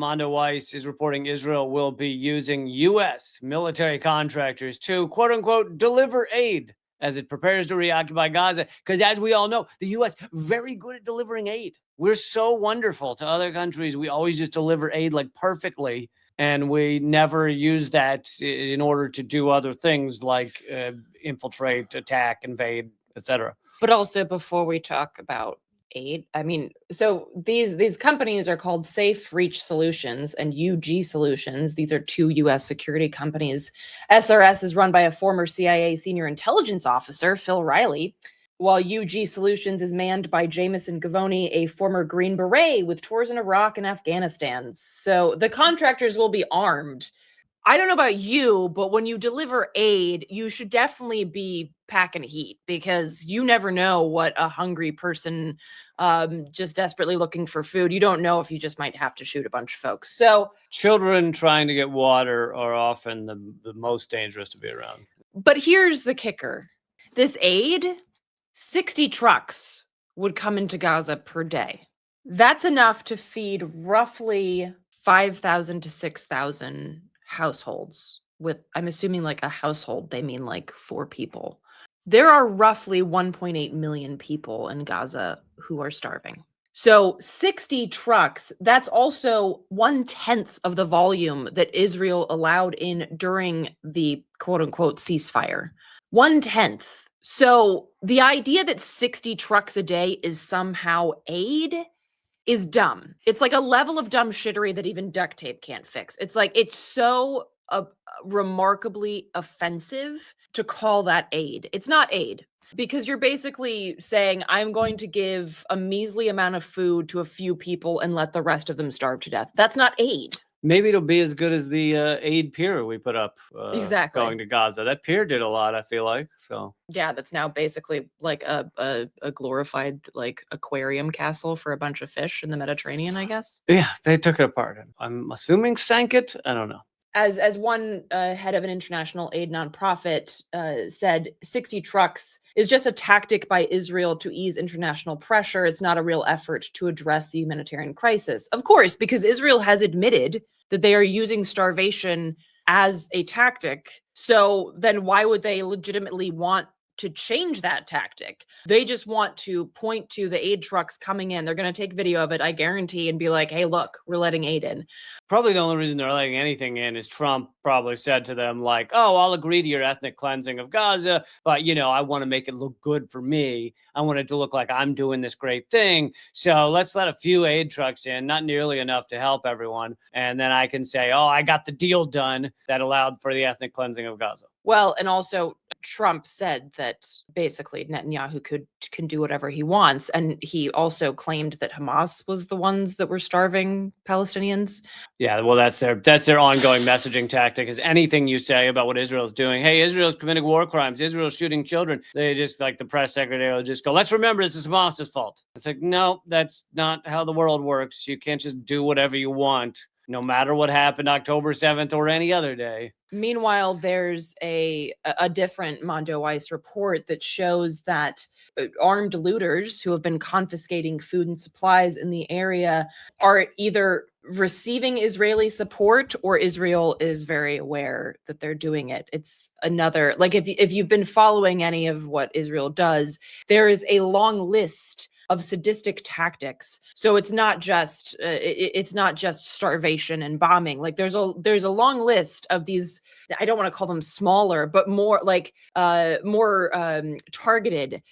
Mondo Weiss is reporting Israel will be using U.S. military contractors to, quote unquote, deliver aid as it prepares to reoccupy Gaza. Because as we all know, the U.S. very good at delivering aid. We're so wonderful to other countries. We always just deliver aid like perfectly. And we never use that in order to do other things like infiltrate, attack, invade, etc. But also, before we talk about aid, I mean, so these companies are called Safe Reach Solutions and UG Solutions. These are two U.S. security companies. SRS is run by a former CIA senior intelligence officer, Phil Riley, while UG Solutions is manned by Jameson Gavoni, a former Green Beret with tours in Iraq and Afghanistan. So the contractors will be armed. I don't know about you, but when you deliver aid, you should definitely be packing heat, because you never know what a hungry person just desperately looking for food. You don't know if you just might have to shoot a bunch of folks. So children trying to get water are often the most dangerous to be around. But here's the kicker. This aid, 60 trucks would come into Gaza per day. That's enough to feed roughly 5,000 to 6,000 households. With, I'm assuming like a household, they mean like 4 people. There are roughly 1.8 million people in Gaza who are starving. So 60 trucks, that's also 1/10 of the volume that Israel allowed in during the quote unquote ceasefire. 1/10. So the idea that 60 trucks a day is somehow aid is dumb. It's like a level of dumb shittery that even duct tape can't fix. It's like, it's so remarkably offensive to call that aid. It's not aid, because you're basically saying, I'm going to give a measly amount of food to a few people and let the rest of them starve to death. That's not aid. Maybe it'll be as good as the aid pier we put up Exactly. going to Gaza. That pier did a lot, I feel like. So yeah, that's now basically like a glorified like aquarium castle for a bunch of fish in the Mediterranean, I guess. Yeah, they took it apart. I'm assuming sank it. I don't know. As one head of an international aid nonprofit said, 60 trucks is just a tactic by Israel to ease international pressure. It's not a real effort to address the humanitarian crisis. Of course, because Israel has admitted that they are using starvation as a tactic. So then why would they legitimately want to change that tactic? They just want to point to the aid trucks coming in. They're going to take video of it, I guarantee, and be like, hey, look, we're letting aid in. Probably the only reason they're letting anything in is Trump probably said to them, like, oh, I'll agree to your ethnic cleansing of Gaza, but, you know, I want to make it look good for me. I want it to look like I'm doing this great thing. So let's let a few aid trucks in, not nearly enough to help everyone. And then I can say, oh, I got the deal done that allowed for the ethnic cleansing of Gaza. Well, and also Trump said that basically Netanyahu can do whatever he wants. And he also claimed that Hamas was the ones that were starving Palestinians. Yeah, well, that's their ongoing messaging tactic, is anything you say about what Israel's doing. Hey, Israel's committing war crimes. Israel's shooting children. They just, like, the press secretary will just go, let's remember this is Hamas's fault. It's like, no, that's not how the world works. You can't just do whatever you want, no matter what happened October 7th or any other day. Meanwhile, there's a different Mondo Weiss report that shows that armed looters who have been confiscating food and supplies in the area are either receiving Israeli support, or Israel is very aware that they're doing it. It's another, like, if you've been following any of what Israel does, there is a long list of sadistic tactics. So it's not just starvation and bombing. Like there's a long list of these, I don't want to call them smaller, but more like more targeted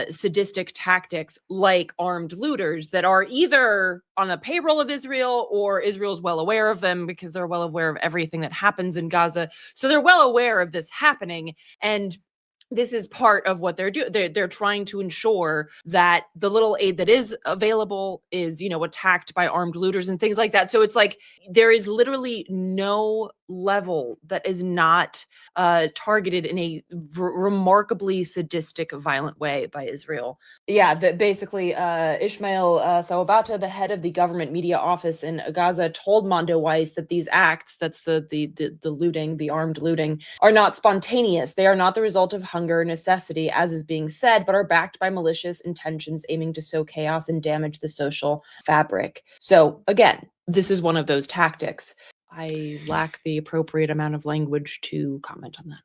sadistic tactics, like armed looters that are either on the payroll of Israel, or Israel's well aware of them because they're well aware of everything that happens in Gaza. So they're well aware of this happening, and this is part of what they're doing. They're trying to ensure that the little aid that is available is, attacked by armed looters and things like that. So it's like there is literally no level that is not targeted in a remarkably sadistic, violent way by Israel. Yeah, that basically Ishmael Thawabata, the head of the government media office in Gaza, told Mondo Weiss that these acts, that's the looting, the armed looting, are not spontaneous. They are not the result of hunger or necessity, as is being said, but are backed by malicious intentions aiming to sow chaos and damage the social fabric. So again, this is one of those tactics. I lack the appropriate amount of language to comment on that.